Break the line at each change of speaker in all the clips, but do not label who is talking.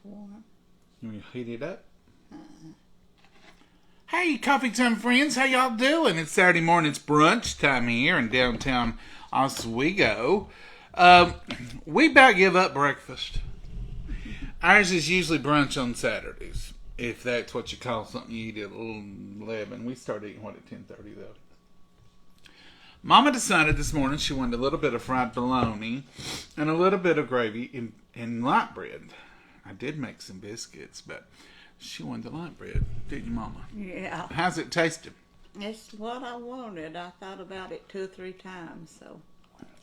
warm.
You heat it up. Hey, coffee time friends, how y'all doing? It's Saturday morning. It's brunch time here in downtown Oswego. We about give up breakfast. Ours is usually brunch on Saturdays, if that's what you call something you eat at 11. We start eating at 10:30 though. Mama decided this morning she wanted a little bit of fried bologna and a little bit of gravy and light bread. I did make some biscuits, but she wanted the light bread, didn't you, Mama?
Yeah.
How's it tasting?
It's what I wanted. I thought about it 2 or 3 times, so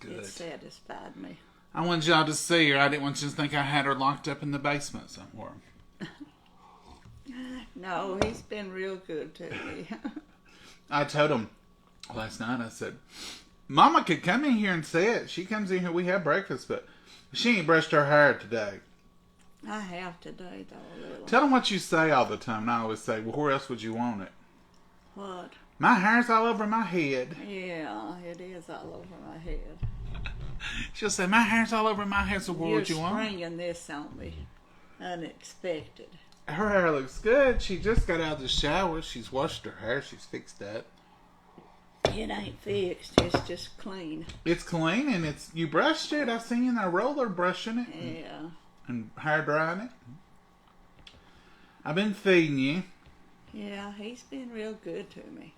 Good.
it satisfied me.
I wanted y'all to see her. I didn't want you to think I had her locked up in the basement somewhere.
No, he's been real good to me.
I told him last night, I said, Mama could come in here and see it. She comes in here, we have breakfast, but she ain't brushed her hair today.
I have today, though, a little.
Tell them what you say all the time. And I always say, well, where else would you want it?
What?
My hair's all over my head.
Yeah, it is all over my head.
She'll say, my hair's all over my head, so where would you want it?
You're springing this on me. Unexpected.
Her hair looks good. She just got out of the shower. She's washed her hair. She's fixed that.
It ain't fixed. It's just clean.
It's clean, and you brushed it. I seen you in a roller brushing it.
Yeah.
And hair drying it. I've been feeding you.
Yeah, he's been real good to me.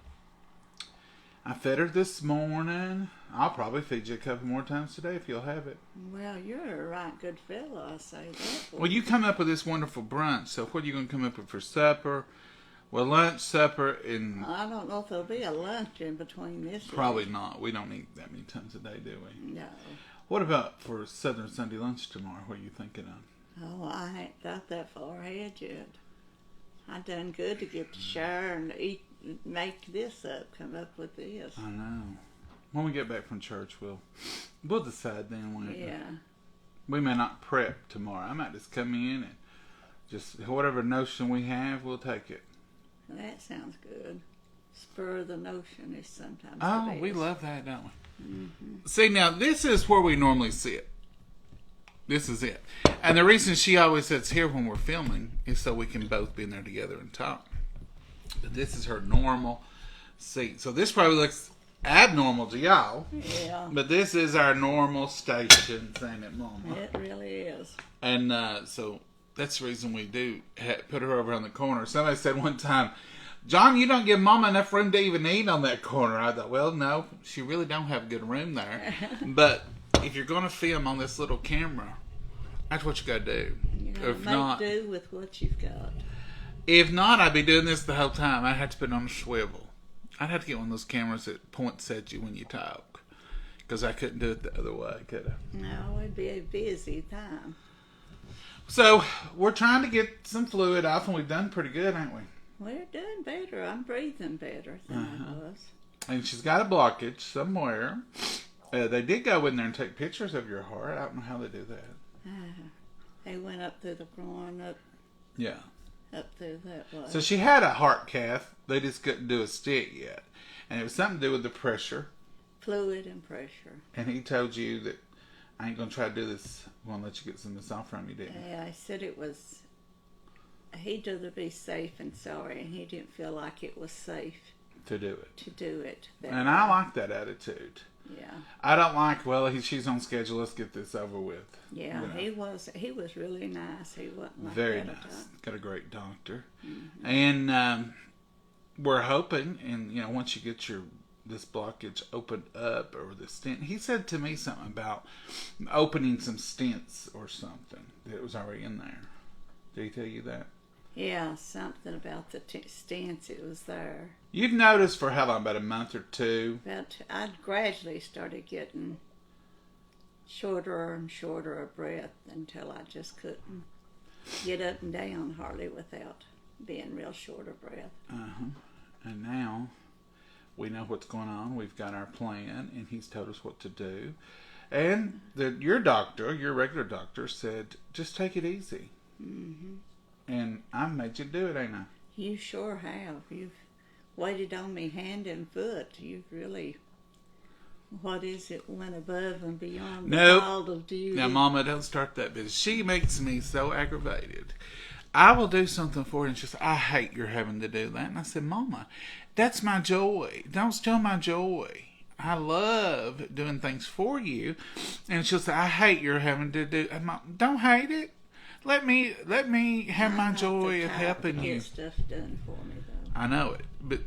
I fed her this morning. I'll probably feed you a couple more times today if you'll have it.
Well, you're a right good fellow, I say that for.
Well, you come up with this wonderful brunch. So what are you going to come up with for supper? Well, lunch, supper, and...
I don't know if there'll be a lunch in between this.
Probably not. We don't eat that many times a day, do we?
No.
What about for Southern Sunday lunch tomorrow? What are you thinking of?
Oh, I ain't got that far ahead yet. I done good to get to shower and eat, make this up, come up with this.
I know. When we get back from church, we'll decide then.
Yeah.
We may not prep tomorrow. I might just come in and just whatever notion we have, we'll take it.
That sounds good. Spur the notion is sometimes the
Oh,
best.
we love that, don't we?
Mm-hmm.
See, now, this is where we normally sit. This is it. And the reason she always sits here when we're filming is so we can both be in there together and talk. But this is her normal seat. So this probably looks abnormal to y'all.
Yeah.
But this is our normal station, ain't it, Mama?
It really is.
And so that's the reason we do put her over on the corner. Somebody said one time, John, you don't give Mama enough room to even eat on that corner. I thought, well, no, she really don't have a good room there. But if you're going to film on this little camera, that's what you got to do.
You gotta make do with what you've got.
If not, I'd be doing this the whole time. I'd have to put it on a swivel. I'd have to get one of those cameras that points at you when you talk. Because I couldn't do it the other way, could I?
No, it'd be a busy time.
So, we're trying to get some fluid off, and we've done pretty good, ain't we?
We're doing better. I'm breathing better than I was.
And she's got a blockage somewhere. They did go in there and take pictures of your heart. I don't know how they do that.
They went up through the groin, up through that way.
So she had a heart cath. They just couldn't do a stick yet. And it was something to do with the pressure.
Fluid and pressure.
And he told you that I ain't going to try to do this. I want to let you get some of this off from you, didn't he?
Yeah, I said it was... He'd rather be safe and sorry, and he didn't feel like it was safe
to do it.
And
I like that attitude.
Yeah.
I don't like, well, she's on schedule, let's get this over with.
Yeah, you know. He was really nice. He wasn't like
very
that
nice. Got a great doctor.
Mm-hmm.
And we're hoping, and once you get this blockage opened up, or the stent, he said to me something about opening some stents or something that was already in there. Did he tell you that?
Yeah, something about the stents. It was there.
You've noticed for how long? About a month or two?
But I gradually started getting shorter and shorter of breath until I just couldn't get up and down hardly without being real short of breath.
And now we know what's going on. We've got our plan, and he's told us what to do. And your doctor, your regular doctor, said, just take it easy.
Mm-hmm.
And I've made you do it, ain't I?
You sure have. You've waited on me hand and foot. You've really What is it? Went above and beyond the
Nope.
call of duty.
Now, Mama, don't start that business. She makes me so aggravated. I will do something for her, and she says, I hate you're having to do that. And I said, Mama, that's my joy. Don't steal my joy. I love doing things for you. And she'll say, I hate you're having to do it. Don't hate it. Let me have my joy of helping you.
Get stuff done for me, though.
I know it. But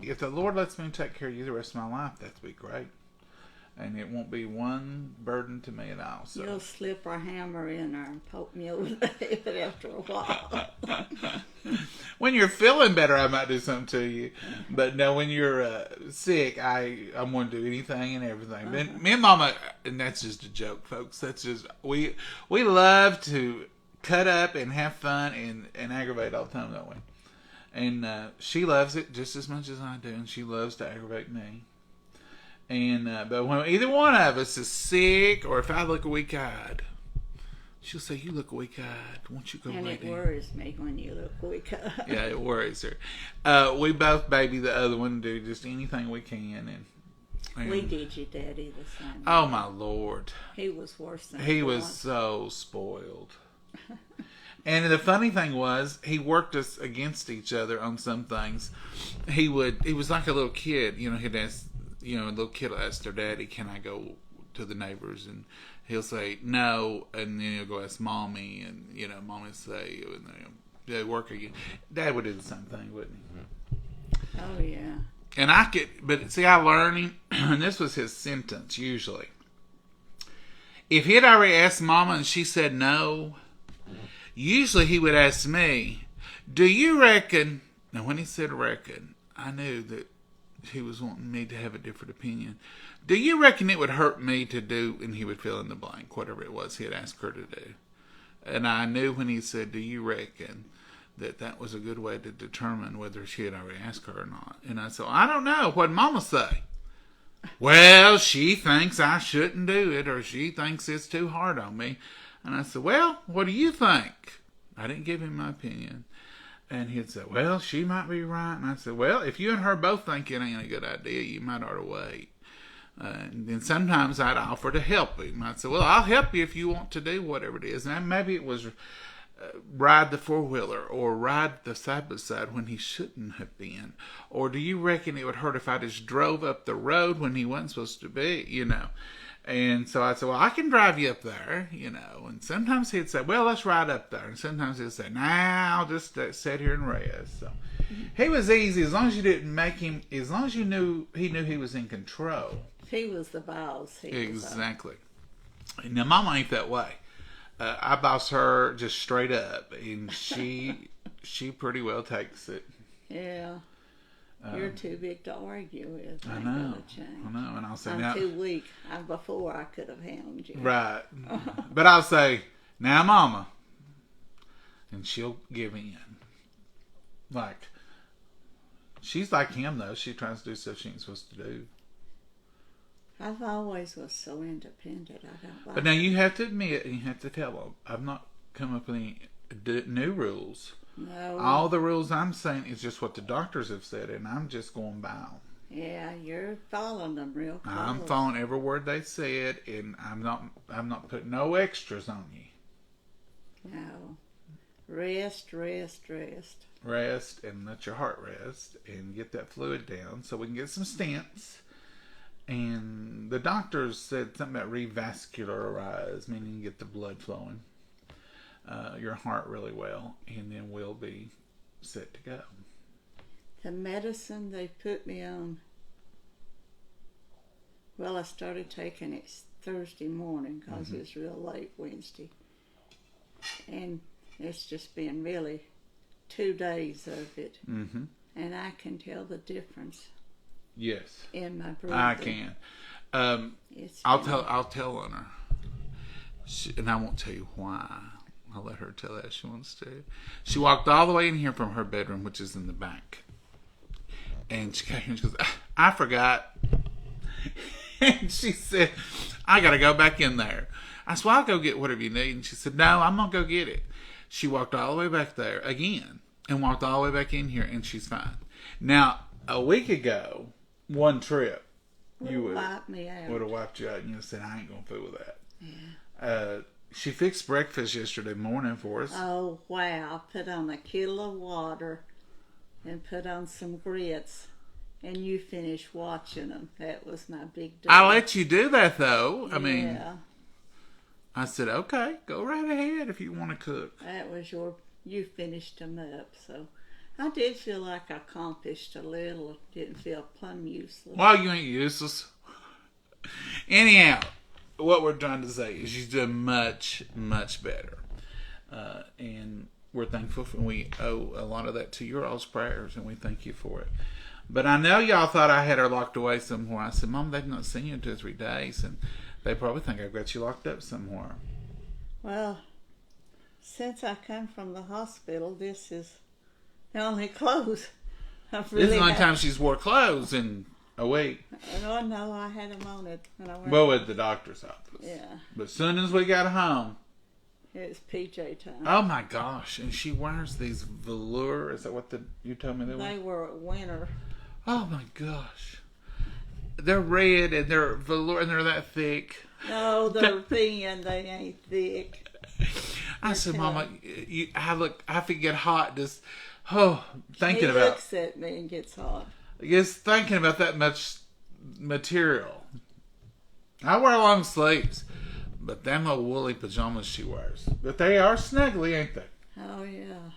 if the Lord lets me take care of you the rest of my life, that'd be great. And it won't be one burden to me at all. So.
You'll slip our hammer in there and poke me over the head after a while.
When you're feeling better, I might do something to you. But no, when you're sick, I'm going to do anything and everything. But me and Mama, and that's just a joke, folks. That's just we love to cut up and have fun and aggravate all the time, don't we? And she loves it just as much as I do, and she loves to aggravate me. And but when either one of us is sick, or if I look weak-eyed, she'll say, "You look weak-eyed. Won't you go lay down?"
And it worries me when you look weak-eyed.
Yeah, it worries her. We both baby the other one, do just anything we can, and
We did your daddy the same.
Oh my Lord,
he was worse than
he was so spoiled. And the funny thing was, he worked us against each other on some things. He was like a little kid, he'd ask. A little kid will ask their daddy, can I go to the neighbors? And he'll say, no. And then he'll go ask mommy. And, mommy will say, and they work again. Dad would do the same thing, wouldn't he?
Oh, yeah.
And but see, I learned him, and this was his sentence usually. If he had already asked mama and she said no, usually he would ask me, do you reckon? Now, when he said reckon, I knew that he was wanting me to have a different opinion. Do you reckon it would hurt me to do, and he would fill in the blank, whatever it was he had asked her to do. And I knew when he said, do you reckon, that was a good way to determine whether she had already asked her or not. And I said, I don't know. What'd Mama say? Well, she thinks I shouldn't do it, or she thinks it's too hard on me. And I said, well, what do you think? I didn't give him my opinion. And he'd say, well, she might be right. And I said, well, if you and her both think it ain't a good idea, you might ought to wait. And then sometimes I'd offer to help him. I'd say, well, I'll help you if you want to do whatever it is. And maybe it was ride the four-wheeler or ride the side-by-side when he shouldn't have been. Or do you reckon it would hurt if I just drove up the road when he wasn't supposed to be, And so I said, well, I can drive you up there, And sometimes he'd say, well, let's ride up there. And sometimes he'd say, nah, I'll just sit here and rest. So he was easy as long as you didn't make him, as long as he knew he was in control.
He was the boss.
Exactly. Now, Mama ain't that way. I boss her just straight up, and she pretty well takes it.
Yeah. You're too big to argue with.
I know. And I'll say,
I'm
now,
too weak. Before I could have handled you.
Right. But I'll say, now, Mama. And she'll give in. Like, she's like him, though. She tries to do stuff she ain't supposed to do.
I've always was so independent. I don't like
But now you have to admit, and you have to tell them, I've not come up with any new rules.
No.
All the rules I'm saying is just what the doctors have said, and I'm just going by them.
Yeah, you're following them real close.
I'm following every word they said, and I'm not putting no extras on you.
No. Rest.
Rest, and let your heart rest, and get that fluid down so we can get some stents. And the doctors said something about revascularize, meaning get the blood flowing. Your heart really well, and then we'll be set to go.
The medicine they put me on, well, I started taking it Thursday morning because it was real late Wednesday. And it's just been really 2 days of it. Mm-hmm. And I can tell the difference.
Yes.
In my breathing.
I can. I'll tell on her. And I won't tell you why. I'll let her tell that if she wants to. She walked all the way in here from her bedroom, which is in the back. And she came here and she goes, I forgot. And she said, I got to go back in there. I said, well, I'll go get whatever you need. And she said, no, I'm going to go get it. She walked all the way back there again and walked all the way back in here, and she's fine. Now, a week ago, one trip, You would
wipe me out.
Would have wiped you out, and you said, "I ain't gonna fool with that."
Yeah.
She fixed breakfast yesterday morning for us.
Oh wow! I put on a kettle of water and put on some grits, and you finished watching them. That was my big deal.
I let you do that though. I
yeah.
mean, I said, "Okay, go right ahead if you want to cook."
That was you finished them up, so I did feel like I accomplished a little. Didn't feel plumb useless.
Well, you ain't useless. Anyhow, what we're trying to say is she's doing much, much better. And we're thankful and we owe a lot of that to your all's prayers, and we thank you for it. But I know y'all thought I had her locked away somewhere. I said, Mom, they've not seen you in 2 or 3 days, and they probably think I've got you locked up somewhere.
Well, since I come from the hospital, this is the only clothes I've really
This is the only
had.
time she's wore clothes in a week.
Oh, no, I had them on it when I went.
Well, at the doctor's office.
Yeah.
But as soon as we got home,
It's PJ time.
oh my gosh! And she wears these velour. Is that what you told me they were?
They were winter.
Oh my gosh! They're red and they're velour and they're that thick.
No, they're thin. They ain't thick.
I said, Mama, I forget hot just thinking
He
about.
looks at me and gets hot.
Just thinking about that much material. I wear long sleeves, but them old woolly pajamas she wears. But they are snuggly, ain't they?
Oh, yeah.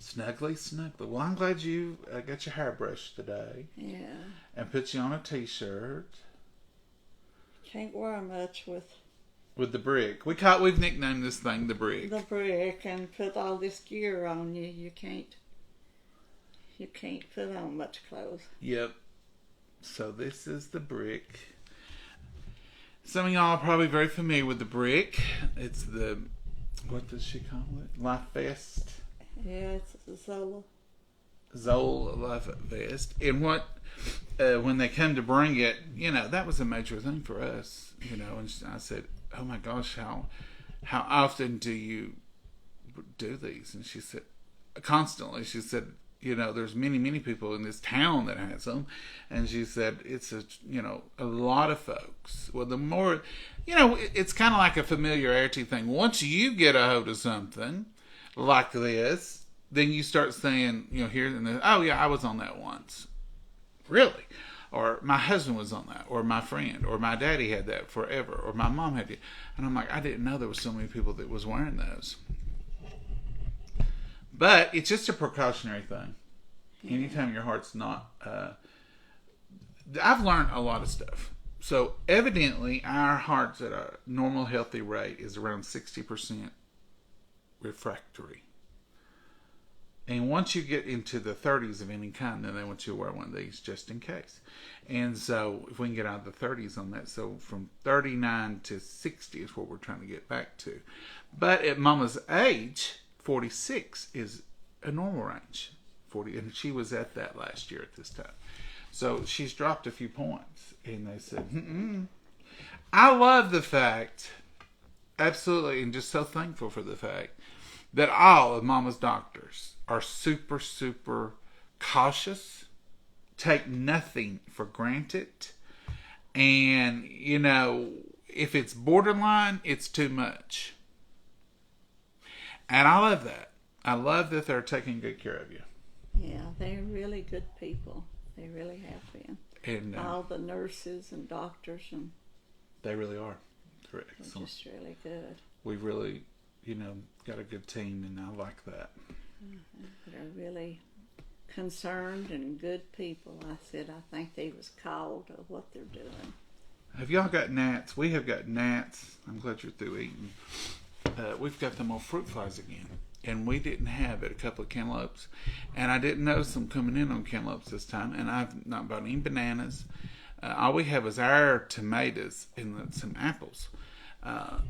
Snuggly, snuggly. Well, I'm glad you got your hair brushed today.
Yeah.
And put you on a t-shirt.
Can't wear much with
With the brick. We've nicknamed this thing the brick.
the brick and put all this gear on you. You can't put on much clothes.
Yep. So this is the brick. Some of y'all are probably very familiar with the brick. It's the, what does she call it? Life vest.
Yeah, it's Zola.
Zoll life vest. And when they come to bring it, that was a major thing for us. And I said, oh my gosh, how often do you do these? And she said, constantly. She said, there's many, many people in this town that has them. And she said, it's a lot of folks. Well, the more, it's kind of like a familiarity thing. Once you get a hold of something like this, then you start saying, here and there, oh yeah, I was on that once. Really? Or my husband was on that, or my friend, or my daddy had that forever, or my mom had it. And I'm like, I didn't know there was so many people that was wearing those. But it's just a precautionary thing. Anytime your heart's not... I've learned a lot of stuff. So evidently, our heart's at a normal, healthy rate is around 60% refractory. And once you get into the 30s of any kind, then they want you to wear one of these just in case. And so if we can get out of the 30s on that, so from 39 to 60 is what we're trying to get back to. But at Mama's age, 46 is a normal range. 40, and she was at that last year at this time. So she's dropped a few points. And they said, I love the fact, absolutely, and just so thankful for the fact, that all of Mama's doctors are super, super cautious, take nothing for granted, and, if it's borderline, it's too much. And I love that. I love that they're taking good care of you.
Yeah, they're really good people. They really have been.
And
all the nurses and doctors, and
they really are. They're
excellent. Just really good.
We've really, got a good team, and I like that.
They're really concerned and good people. I said I think they was called of what they're doing.
Have y'all got gnats? We have got gnats. I'm glad you're through eating. We've got them on fruit flies again. And we didn't have it, a couple of cantaloupes. And I didn't notice them coming in on cantaloupes this time. And I've not bought any bananas. All we have is our tomatoes and some apples.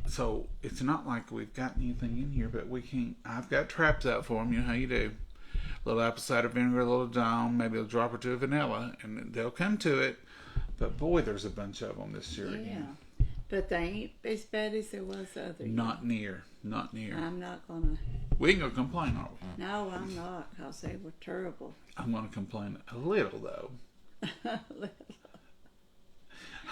So it's not like we've got anything in here, but we can't. I've got traps out for them. You know how you do. A little apple cider vinegar, a little Dawn, maybe a drop or two of vanilla, and they'll come to it. But boy, there's a bunch of them this year again.
But they ain't as bad as there was the other year.
Not near.
I'm not gonna.
We ain't gonna complain, are we?
No, I'm not, because they were terrible.
I'm gonna complain a little though.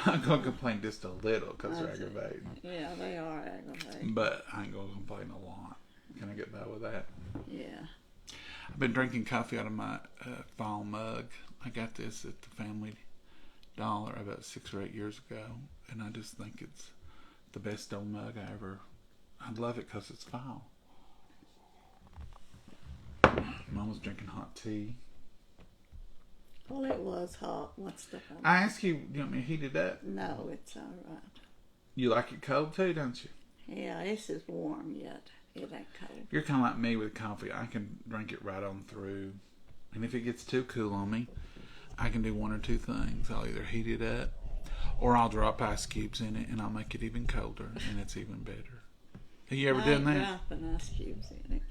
I'm going to complain just a little because they're aggravating.
Yeah, they are aggravating.
But I ain't going to complain a lot. Can I get by with that?
Yeah.
I've been drinking coffee out of my fall mug. I got this at the Family Dollar about 6 or 8 years ago. And I just think it's the best old mug I love it because it's fall. Mom was drinking hot tea.
Well, it was hot. What's the fun?
I asked you, do you want me to heat it up?
No, it's all right.
You like it cold too, don't you?
Yeah, this is warm yet. It ain't cold.
You're kind of like me with coffee. I can drink it right on through. And if it gets too cool on me, I can do one or two things. I'll either heat it up or I'll drop ice cubes in it and I'll make it even colder and it's even better. Have you ever done that?
Dropping ice cubes in it.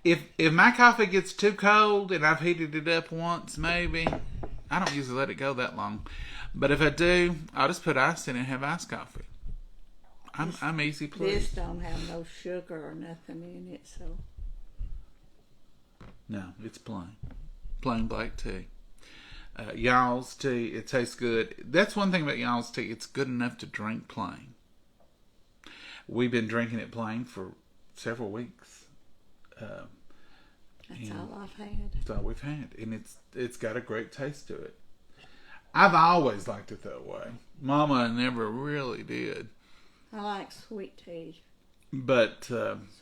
If my coffee gets too cold and I've heated it up once, maybe, I don't usually let it go that long. But if I do, I'll just put ice in it and have iced coffee. I'm easy pleased.
This don't have no sugar or nothing in it, so.
No, it's plain. Plain black tea. Y'all's tea, it tastes good. That's one thing about y'all's tea. It's good enough to drink plain. We've been drinking it plain for several weeks.
That's all I've had.
That's all we've had. And it's got a great taste to it. I've always liked it that way. Mama never really did.
I like sweet tea.
But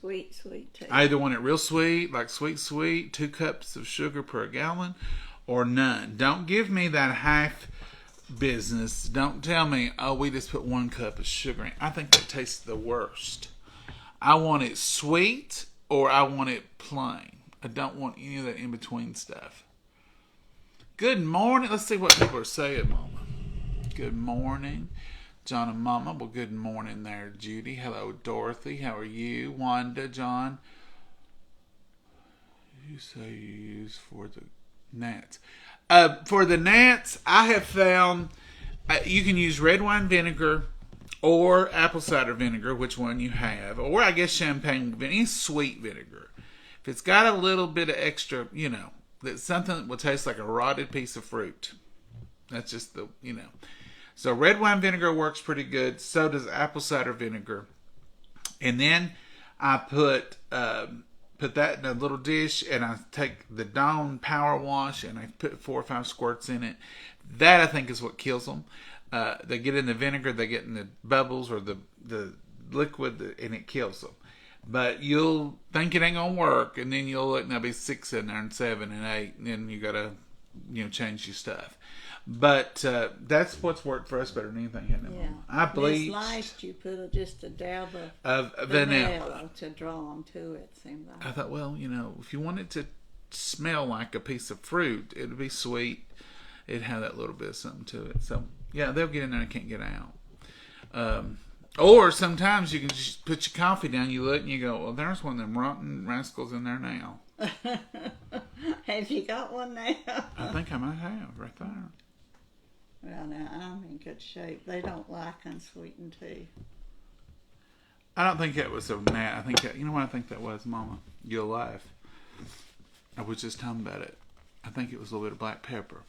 Sweet tea.
I either want it real sweet, like sweet, 2 cups of sugar per gallon, or none. Don't give me that half business. Don't tell me, oh, we just put 1 cup of sugar in. I think that tastes the worst. I want it sweet or I want it plain. I don't want any of that in between stuff. Good morning. Let's see what people are saying, Mama. Good morning, John and Mama. Well, good morning there, Judy. Hello, Dorothy. How are you? Wanda, John. You say you use for the gnats. For the gnats, I have found you can use red wine vinegar or apple cider vinegar, which one you have, or I guess champagne vinegar, any sweet vinegar. If it's got a little bit of extra, that's something that will taste like a rotted piece of fruit. That's just So red wine vinegar works pretty good. So does apple cider vinegar. And then I put that in a little dish, and I take the Dawn Power Wash, and I put 4 or 5 squirts in it. That, I think, is what kills them. They get in the vinegar, they get in the bubbles or the liquid, and it kills them. But you'll think it ain't going to work, and then you'll look, and there'll be 6 in there, and 7 and 8, and then you got to change your stuff. But that's what's worked for us better than anything.
Yeah.
I bleached.
This last you put just a dab
of vanilla
to draw them to it. Seemed like.
I thought, well, if you want it to smell like a piece of fruit, it'd be sweet. It'd have that little bit of something to it. So yeah, they'll get in there and can't get out. Or sometimes you can just put your coffee down. You look and you go, well, there's one of them rotten rascals in there now.
Have you got one now?
I think I might have right there.
Well, now, I'm in good shape. They don't like unsweetened tea.
I don't think that was a gnat. I think that, what I think that was, Mama? You'll laugh. I was just talking about it. I think it was a little bit of black pepper.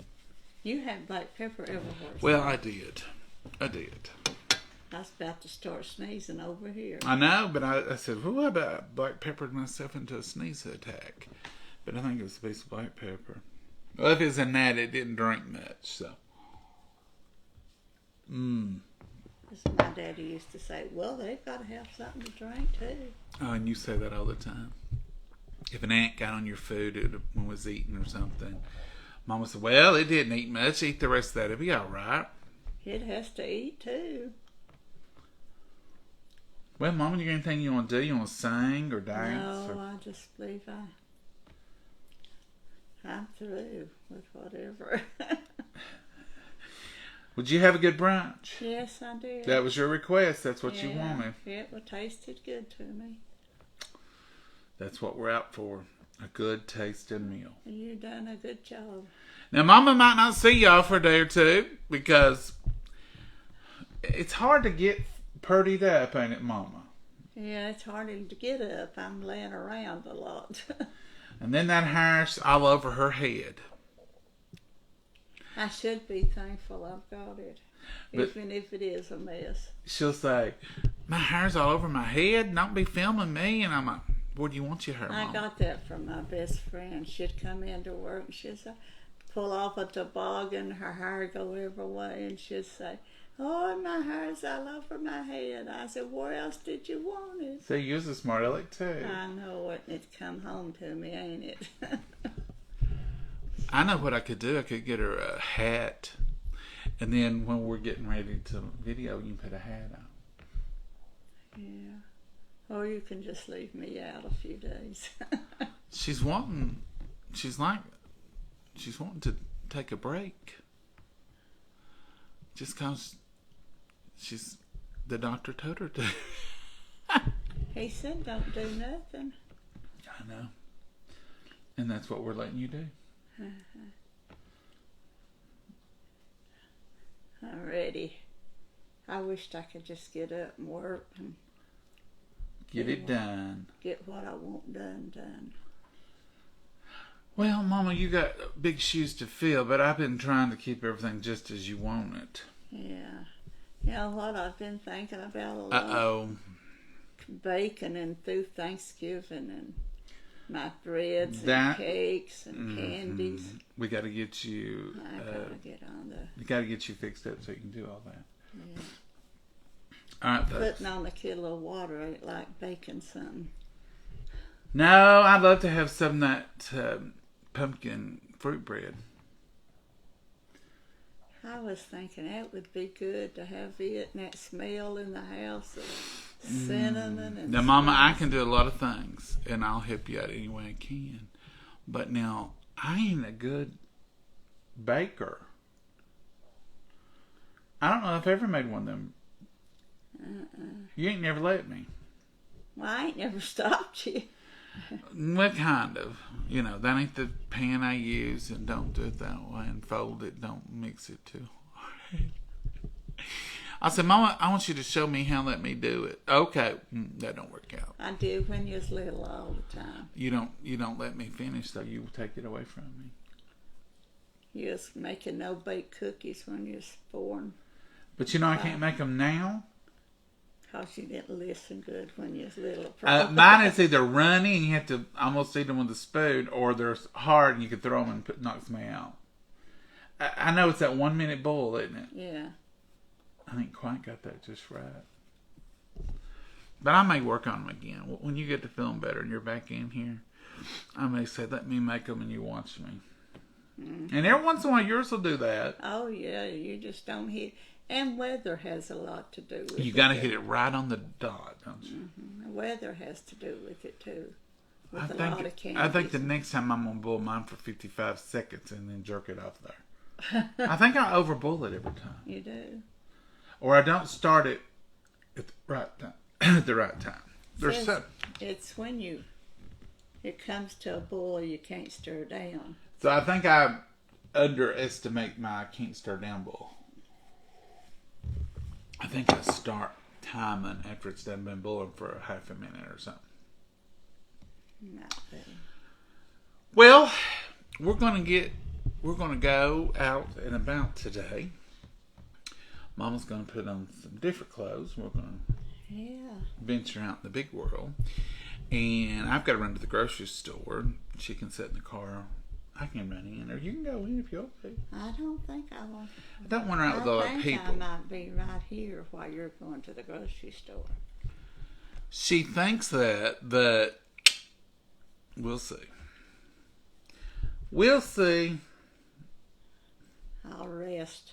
You had black pepper everywhere.
Well, I did.
I was about to start sneezing over here.
I know, but I said, well, what about black peppered myself into a sneeze attack? But I think it was a piece of black pepper. Well, if it's a gnat, it didn't drink much, so.
My daddy used to say, well, they've got to have something to drink too.
Oh, and you say that all the time. If an ant got on your food when it was eating or something, Mama said, well, it didn't eat much. Eat the rest of that. It'll be all right.
It has to eat too.
Well, Mama, you got anything you want to do? You want to sing or dance?
No, I just believe I'm through with whatever.
Would you have a good brunch?
Yes, I did.
That was your request. That's what you wanted.
It tasted good to me.
That's what we're out for. A good tasting meal.
You done a good job.
Now, Mama might not see y'all for a day or two because it's hard to get purdied up, ain't it, Mama?
Yeah, it's hard to get up. I'm laying around a lot.
And then that hair's all over her head.
I should be thankful I've got it.
But
even if it is a mess.
she'll say, "My hair's all over my head. Don't be filming me." And I'm like, "Where do you want your hair,
I
Mom?"
got that from my best friend. She'd come into work and she'd say, pull off a toboggan, her hair go every way, and she'd say, "Oh, my hair's all over my head." I said, "Where else did you want it?"
So you're a smart aleck too.
I know it, and it's come home to me, ain't it?
I know what I could do. I could get her a hat, and then when we're getting ready to video, you can put a hat on.
Yeah. Or you can just leave me out a few days.
She's wanting to take a break. Just cause the doctor told her to.
He said don't do nothing.
I know. And that's what we're letting you do.
I'm ready. I wished I could just get up and work and
Get it done.
get what I want done.
Well, Mama, you got big shoes to fill, but I've been trying to keep everything just as you want it.
Yeah. You know what I've been thinking about a lot?
Uh-oh.
Baking and through Thanksgiving and my breads and cakes and candies.
We got to get you.
I gotta get on the.
We got to get you fixed up so you can do all that.
Yeah.
All right, folks.
Putting on a kettle of water ain't like baking something.
No, I'd love to have some of that pumpkin fruit bread.
I was thinking that would be good to have it and that smell in the house of cinnamon and
Now, Mama, I
spice.
can do a lot of things, and I'll help you out any way I can. But now, I ain't a good baker. I don't know if I ever made one of them. You ain't never let me.
Well, I ain't never stopped you.
Well, kind of. You know, that ain't the pan I use, and don't do it that way, and fold it, don't mix it too hard. I said, Mama, I want you to show me how, let me do it. Okay, that don't work out.
I did when you was little all the time.
You don't let me finish, though. You take it away from me.
You was making no-bake cookies when you was born.
But you know, I can't make them now.
Because you didn't listen good when you was little.
Mine is either runny and you have to almost eat them with a spoon, or they're hard and you can throw them and it knocks me out. I know it's that 1 minute boil, isn't it?
Yeah.
I ain't quite got that just right. But I may work on them again. When you get to feeling better and you're back in here, I may say, let me make them and you watch me. And every once in a while yours will do that.
Oh, yeah. You just don't hit. And weather has a lot to do with it.
You got to hit it right on the dot, don't you?
The weather has to do with it, too. With
I
a lot of
think the
candies.
next time I'm going to boil mine for 55 seconds and then jerk it off there. I think I overboil it every time.
You do.
Or I don't start it at the right time. At the right time. There's
Says
so,
it's when it comes to a boil, you can't stir down.
so I think I underestimate my can't stir down boil. I think I start timing after it's done been boiling for a half a minute or something.
Not be.
Well, we're gonna go out and about today. Mama's gonna put on some different clothes. We're gonna venture out in the big world. And I've got to run to the grocery store. She can sit in the car. I can run in, or you can go in if you want to.
I don't think I will.
I don't want her out with a lot of people.
I might be right here while you're going to the grocery store.
She thinks that, but we'll see. We'll see.
I'll rest.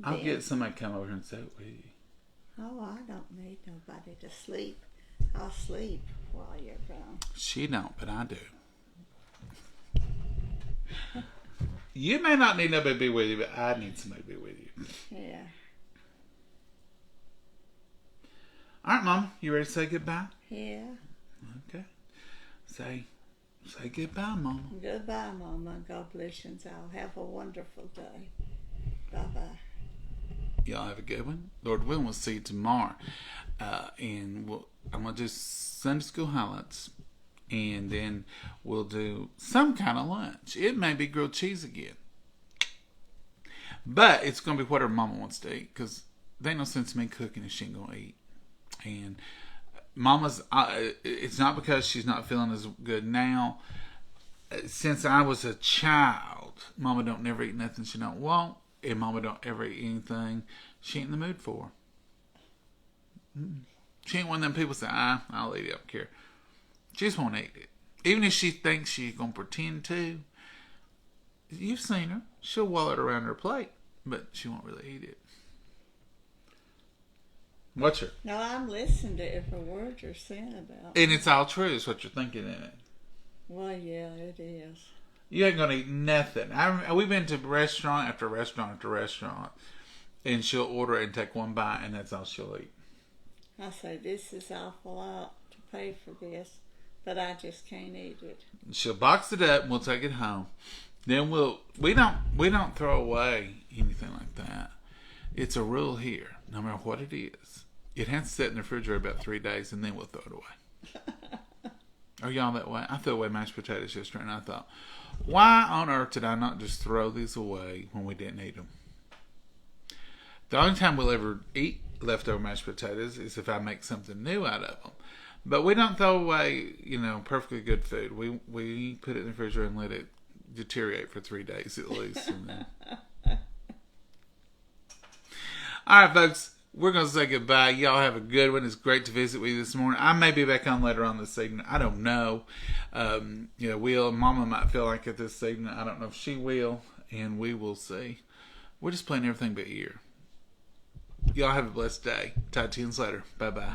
I'll
then.
get somebody to come over here and sit with you.
Oh, I don't need nobody to sleep. I'll sleep while you're gone.
She don't, but I do. You may not need nobody to be with you, but I need somebody to be with you.
Yeah.
All right, Mama, you ready to say goodbye?
Yeah.
Okay. Say goodbye, Mama.
Goodbye, Mama. God bless you all. Have a wonderful day. Bye-bye.
Y'all have a good one. Lord willing, we'll see you tomorrow. And I'm going to do Sunday school highlights. And then we'll do some kind of lunch. It may be grilled cheese again. But it's going to be whatever Mama wants to eat, because there ain't no sense in me cooking if she ain't going to eat. And Mama's, it's not because she's not feeling as good now. Since I was a child, Mama don't never eat nothing she don't want, and Mama don't ever eat anything she ain't in the mood for. She ain't one of them people say, I'll eat it, I don't care. She just won't eat it. Even if she thinks she's going to pretend to. You've seen her. She'll wallow it around her plate, but she won't really eat it. Watch her.
No, I'm listening to every word you're saying about
And it's all true. It's what you're thinking in it.
Well, yeah, it is.
You ain't going to eat nothing. We've been to restaurant after restaurant after restaurant, and she'll order it and take one bite, and that's all she'll eat.
I say, this is awful lot to pay for this, but I just can't eat it.
She'll box it up, and we'll take it home. Then we don't throw away anything like that. It's a rule here, no matter what it is. It has to sit in the refrigerator about 3 days, and then we'll throw it away. Are y'all that way? I threw away mashed potatoes yesterday, and I thought, why on earth did I not just throw these away when we didn't eat them? The only time we'll ever eat leftover mashed potatoes is if I make something new out of them. But we don't throw away, perfectly good food. We put it in the refrigerator and let it deteriorate for 3 days at least. All right, folks. We're going to say goodbye. Y'all have a good one. It's great to visit with you this morning. I may be back on later on this evening. I don't know. Mama might feel like it this evening. I don't know if she will, and we will see. We're just playing everything but ear. Y'all have a blessed day. Talk to you later. Bye-bye.